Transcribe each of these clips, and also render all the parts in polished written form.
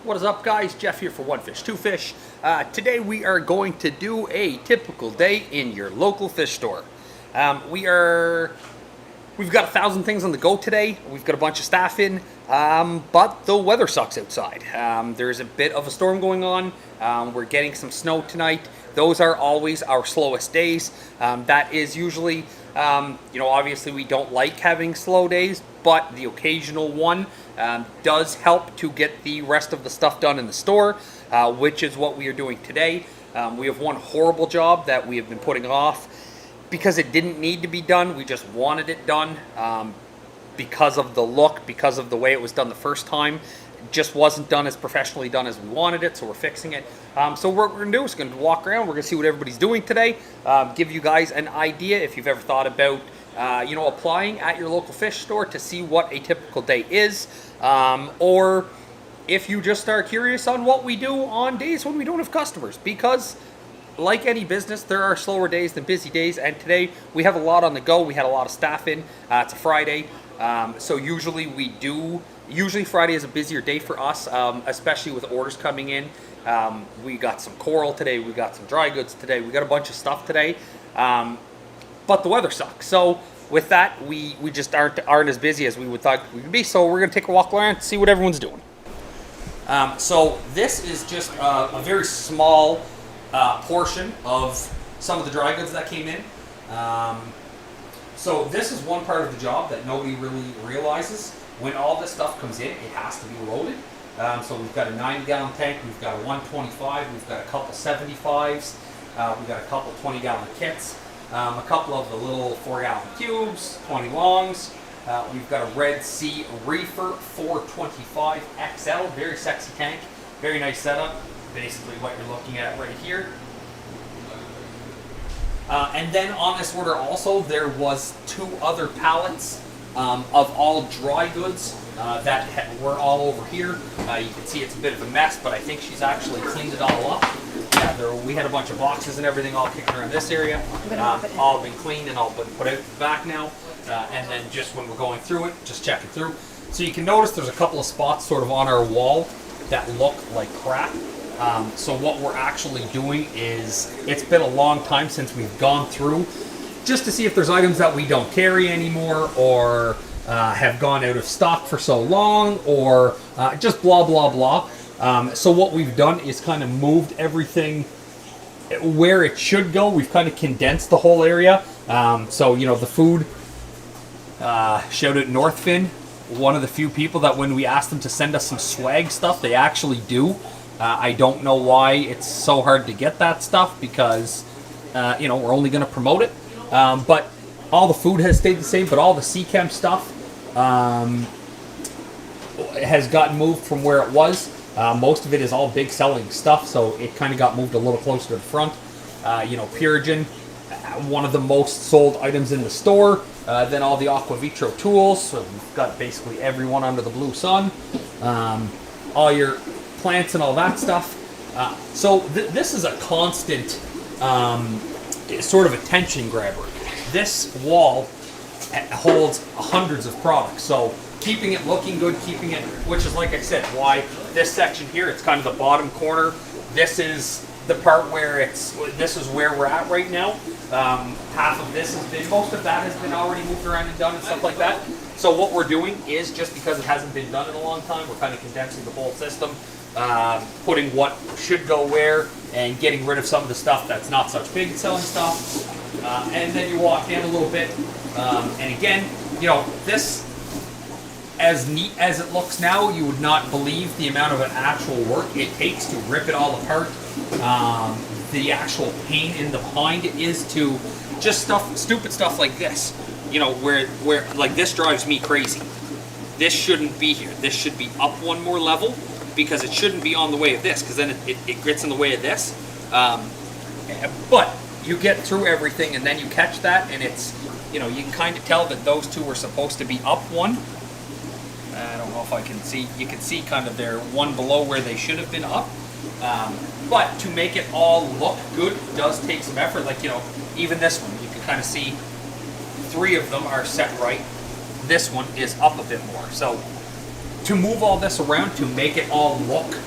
What is up, guys? Jeff here for One Fish, Two Fish. Today we are going to do a typical day in your local fish store. We've got 1,000 things on the go today. We've got a bunch of staff in, but the weather sucks outside. There's a bit of a storm going on. We're getting some snow tonight. Those are always our slowest days. That is usually, obviously we don't like having slow days, but the occasional one does help to get the rest of the stuff done in the store, which is what we are doing today. We have one horrible job that we have been putting off because it didn't need to be done. We just wanted it done because of the look, because of the way it was done the first time. It just wasn't done as professionally done as we wanted it, so we're fixing it. So what we're going to do is going to walk around. We're going to see what everybody's doing today, give you guys an idea if you've ever thought about applying at your local fish store to see what a typical day is, or if you just are curious on what we do on days when we don't have customers, because like any business, there are slower days than busy days, and today we have a lot on the go. We had a lot of staff in. It's a Friday, so usually Friday is a busier day for us, especially with orders coming in. We got some coral today, we got some dry goods today, we got a bunch of stuff today, but the weather sucks. So with that, we just aren't as busy as we would thought we would be, so we're going to take a walk around and see what everyone's doing. So this is just a very small portion of some of the dry goods that came in. So this is one part of the job that nobody really realizes. When all this stuff comes in, it has to be loaded. So we've got a 90-gallon tank, we've got a 125, we've got a couple 75s, we've got a couple 20-gallon kits, a couple of the little 4-gallon cubes, 20 longs. We've got a Red Sea Reefer 425 XL, very sexy tank, very nice setup. Basically what you're looking at right here. And then on this order also, there was 2 other pallets of all dry goods that were all over here. You can see it's a bit of a mess, but I think she's actually cleaned it all up. Yeah, we had a bunch of boxes and everything all kicking around this area. All been cleaned and all been put out back now. And then just when we're going through it, just checking through. So you can notice there's a couple of spots sort of on our wall that look like crap. So what we're actually doing is, it's been a long time since we've gone through just to see if there's items that we don't carry anymore, or have gone out of stock for so long, or just blah, blah, blah. So what we've done is kind of moved everything where it should go. We've kind of condensed the whole area. So, the food, shout out Northfin, one of the few people that when we ask them to send us some swag stuff, they actually do. I don't know why it's so hard to get that stuff, because, we're only going to promote it. But all the food has stayed the same, but all the Seachem stuff has gotten moved from where it was. Most of it is all big selling stuff, so it kind of got moved a little closer to the front. Purigen, one of the most sold items in the store. Then all the Aqua Vitro tools, so we've got basically everyone under the blue sun. All your plants and all that stuff. So this is a constant sort of attention grabber. This wall holds hundreds of products, so keeping it looking good, which is, like I said, why this section here, it's kind of the bottom corner. This is the part where this is where we're at right now. Half of this has been, most of that has been already moved around and done and stuff like that. So what we're doing is, just because it hasn't been done in a long time, we're kind of condensing the whole system, putting what should go where, and getting rid of some of the stuff that's not such big selling stuff. And then you walk in a little bit, and again, this, as neat as it looks now, you would not believe the amount of actual work it takes to rip it all apart. The actual pain in the behind is to just stupid stuff like this, where like this drives me crazy. This shouldn't be here. This should be up one more level, because it shouldn't be on the way of this, because then it gets in the way of this. But you get through everything, and then you catch that, and it's, you can kind of tell that those two were supposed to be up one. I don't know if I can see. You can see kind of they're one below where they should have been up. But to make it all look good does take some effort. Like, even this one, you can kind of see 3 of them are set right. This one is up a bit more. So to move all this around to make it all look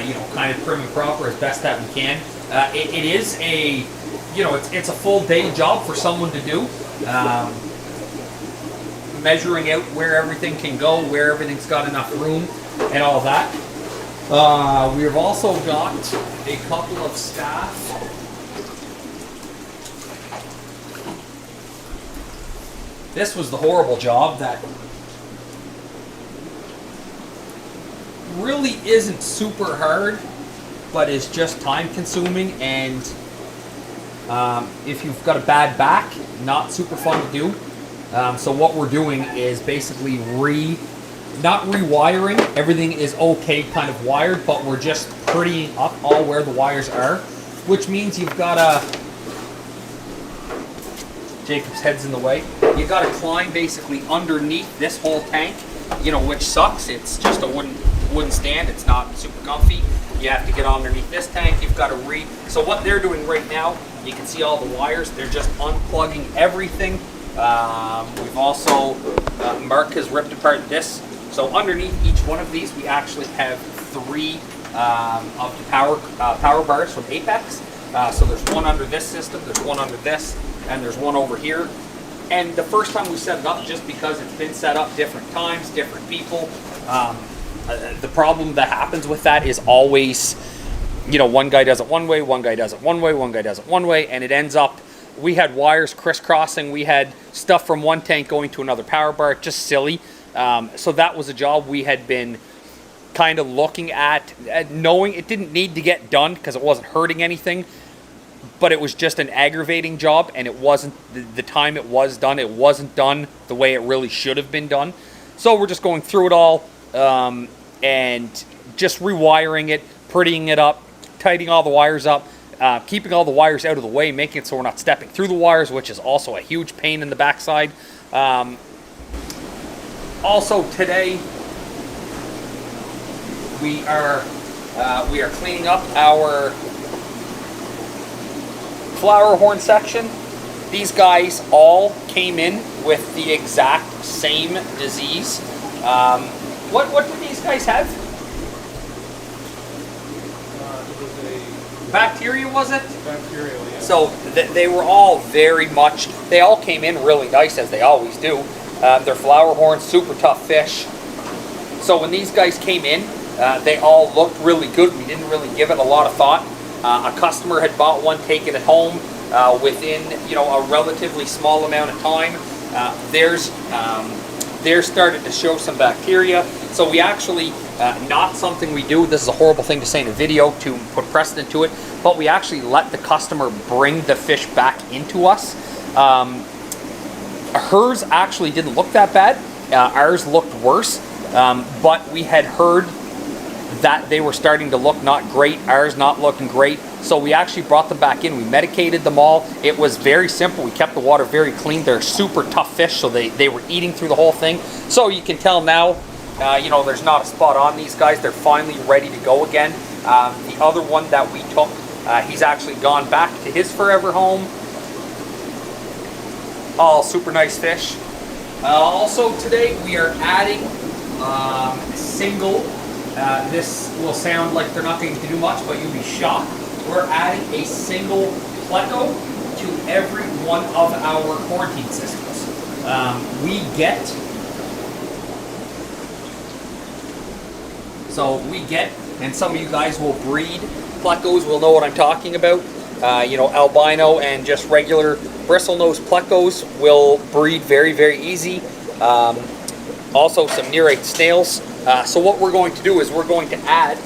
you know, kind of prim and proper as best that we can. It is a, you know, it's a full day job for someone to do. Measuring out where everything can go, where everything's got enough room, and all that. We've also got a couple of staff. This was the horrible job that really isn't super hard, but is just time consuming, and if you've got a bad back, not super fun to do. So what we're doing is basically not rewiring. Everything is okay kind of wired, but we're just prettying up all where the wires are, which means you've got to, Jacob's head's in the way, you got to climb basically underneath this whole tank, you know, which sucks. It's just a wooden stand. It's not super comfy. You have to get underneath this tank. You've got to so what they're doing right now, you can see all the wires. They're just unplugging everything. We've also, Mark has ripped apart this. So underneath each one of these, we actually have 3 of the power bars from Apex. So there's one under this system, there's one under this, and there's one over here. And the first time we set it up, just because it's been set up different times, different people, the problem that happens with that is always, you know, one guy does it one way, one guy does it one way, one guy does it one way, and it ends up, we had wires crisscrossing, we had stuff from one tank going to another power bar, just silly. So that was a job we had been kind of looking at, knowing it didn't need to get done because it wasn't hurting anything, but it was just an aggravating job, and it wasn't, the time it was done, it wasn't done the way it really should have been done. So we're just going through it all and just rewiring it, prettying it up, tightening all the wires up, keeping all the wires out of the way, making it so we're not stepping through the wires, which is also a huge pain in the backside. Also today, we are cleaning up our flower horn section. These guys all came in with the exact same disease. What did these guys have? It was a Bacteria, was it? bacterial, yeah. So they were all very much, they all came in really nice, as they always do. They're flower horns, super tough fish. So when these guys came in, they all looked really good. We didn't really give it a lot of thought. A customer had bought one, taken it home within, you know, a relatively small amount of time. Theirs started to show some bacteria. So we actually, not something we do, this is a horrible thing to say in a video to put precedent to it, but we actually let the customer bring the fish back into us. Hers actually didn't look that bad. Ours looked worse, but we had heard that they were starting to look not great, ours not looking great. So we actually brought them back in. We medicated them all. It was very simple. We kept the water very clean. They're super tough fish, so they were eating through the whole thing. So you can tell now, you know, there's not a spot on these guys. They're finally ready to go again. The other one that we took, he's actually gone back to his forever home. All super nice fish. Also today we are adding single, this will sound like they're not going to do much, but you'll be shocked. We're adding a single pleco to every one of our quarantine systems. And some of you guys will breed plecos, will know what I'm talking about. You know, albino and just regular bristlenose plecos will breed very, very easy. Also some nerate snails. So what we're going to do is we're going to add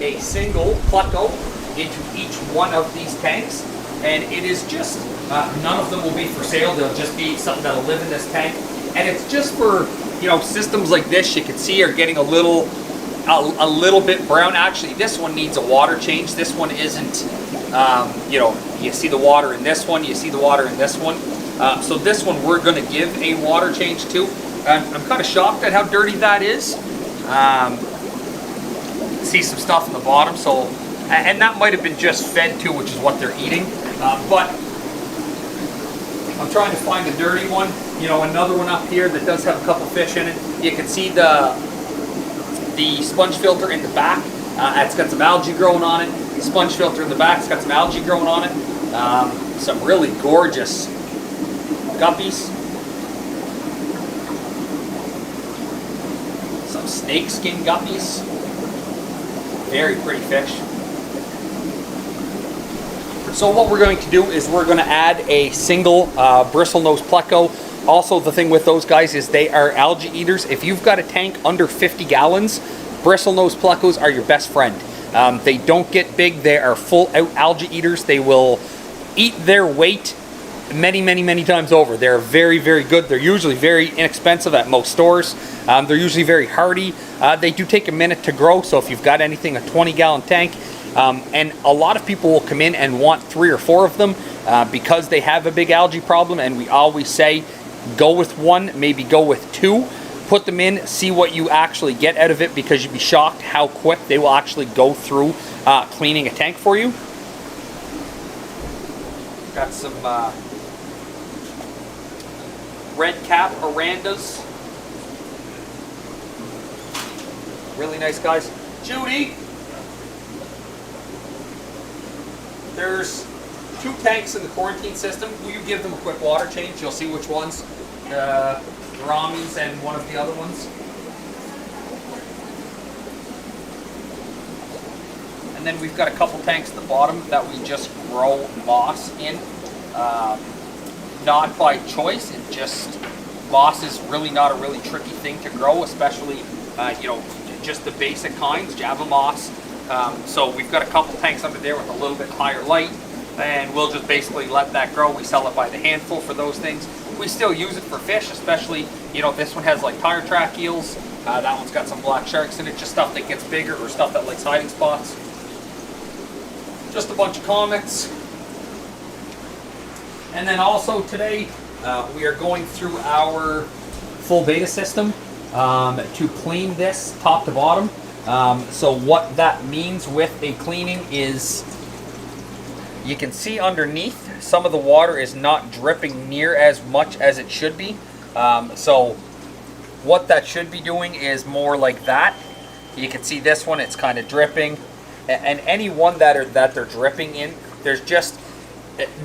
a single pleco into each one of these tanks, and it is just, none of them will be for sale. They'll just be something that'll live in this tank, and it's just for, you know, systems like this you can see are getting a little bit brown. Actually, this one needs a water change. This one isn't, you know, you see the water in this one, you see the water in this one. So this one we're going to give a water change to. I'm kind of shocked at how dirty that is. See some stuff in the bottom, so, and that might have been just fed to, which is what they're eating. But I'm trying to find a dirty one. You know, another one up here that does have a couple fish in it. You can see the sponge filter in the back It's got some algae growing on it. Sponge filter in the back, it's got some algae growing on it. Some really gorgeous guppies. Some snakeskin guppies. Very pretty fish. So what we're going to do is we're going to add a single bristlenose pleco. Also, the thing with those guys is they are algae eaters. If you've got a tank under 50 gallons, bristlenose plecos are your best friend. They don't get big. They are full out algae eaters. They will eat their weight many times over. They're very, very good. They're usually very inexpensive at most stores. They're usually very hardy. They do take a minute to grow, so if you've got anything, a 20-gallon tank, and a lot of people will come in and want 3 or 4 of them because they have a big algae problem, and we always say go with 1, maybe go with 2. Put them in, see what you actually get out of it, because you'd be shocked how quick they will actually go through cleaning a tank for you. Got some red cap orandas. Really nice guys. Judy, there's 2 tanks in the quarantine system. Will you give them a quick water change? You'll see which ones. Ramis and one of the other ones. And then we've got a couple tanks at the bottom that we just grow moss in. Not by choice, it just, moss is really not a really tricky thing to grow, especially, you know, just the basic kinds, Java moss. So we've got a couple tanks under there with a little bit higher light, and we'll just basically let that grow. We sell it by the handful for those things. We still use it for fish, especially, you know, this one has like tire track eels. That one's got some black sharks in it, just stuff that gets bigger or stuff that likes hiding spots. Just a bunch of comics. And then also today, we are going through our full beta system to clean this top to bottom. So what that means with a cleaning is, you can see underneath some of the water is not dripping near as much as it should be. So what that should be doing is more like that. You can see this one, it's kind of dripping. And any one that they're dripping in, there's just,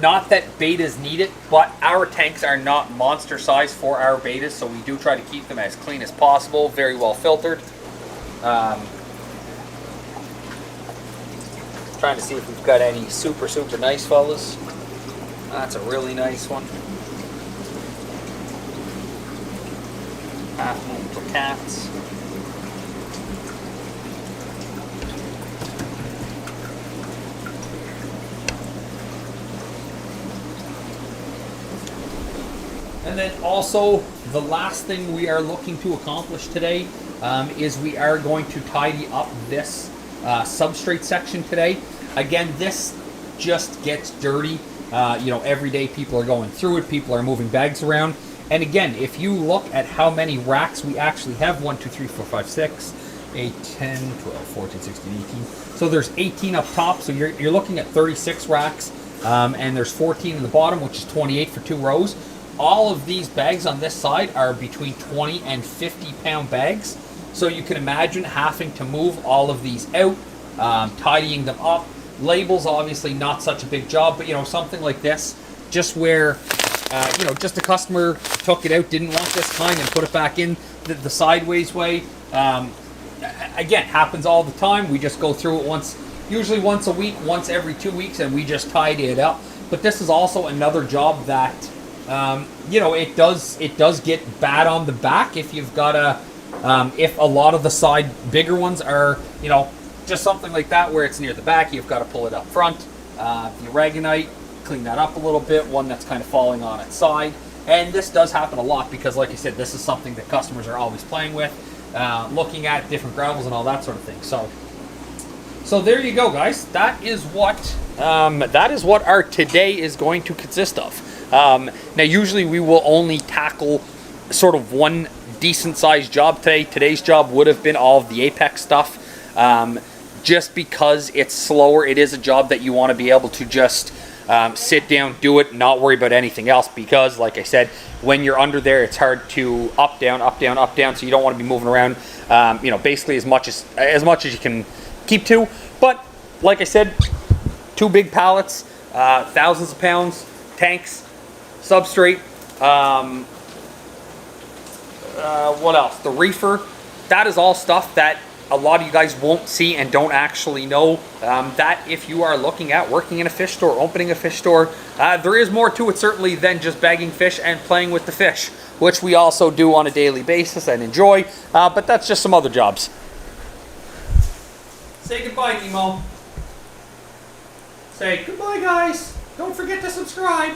not that betas need it, but our tanks are not monster size for our betas, so we do try to keep them as clean as possible, very well filtered. Trying to see if we've got any super nice fellas. That's a really nice one. Half moon cats. And then also, the last thing we are looking to accomplish today is we are going to tidy up this substrate section today. Again, this just gets dirty. You know, every day people are going through it, people are moving bags around. And again, if you look at how many racks we actually have, 1, 2, 3, 4, 5, 6, 8, 10, 12, 14, 16, 18. So there's 18 up top, so you're looking at 36 racks. And there's 14 in the bottom, which is 28 for 2 rows. All of these bags on this side are between 20 and 50 pound bags. So you can imagine having to move all of these out, tidying them up. Labels, obviously not such a big job, but you know, something like this, just where, you know, just the customer took it out, didn't want this kind, and put it back in the sideways way. Again, happens all the time. We just go through it usually once a week, once every 2 weeks, and we just tidy it up. But this is also another job that, you know, it does get bad on the back if you've got if a lot of the side bigger ones are, you know, just something like that where it's near the back, you've got to pull it up front. The aragonite, clean that up a little bit, one that's kind of falling on its side. And this does happen a lot because, like I said, this is something that customers are always playing with, looking at different gravels and all that sort of thing. So there you go, guys. That is what our today is going to consist of. Now, usually we will only tackle sort of one decent sized job today. Today's job would have been all of the Apex stuff. Just because it's slower, it is a job that you want to be able to just sit down, do it, not worry about anything else, because like I said, when you're under there, it's hard to up, down, so you don't want to be moving around, you know, basically as much as you can keep 2. But like I said, 2 big pallets, thousands of pounds, tanks, substrate. What else? The reefer. That is all stuff that a lot of you guys won't see and don't actually know. That if you are looking at working in a fish store, opening a fish store, there is more to it certainly than just bagging fish and playing with the fish, which we also do on a daily basis and enjoy, but that's just some other jobs. Say goodbye, Nemo. Say goodbye, guys. Don't forget to subscribe.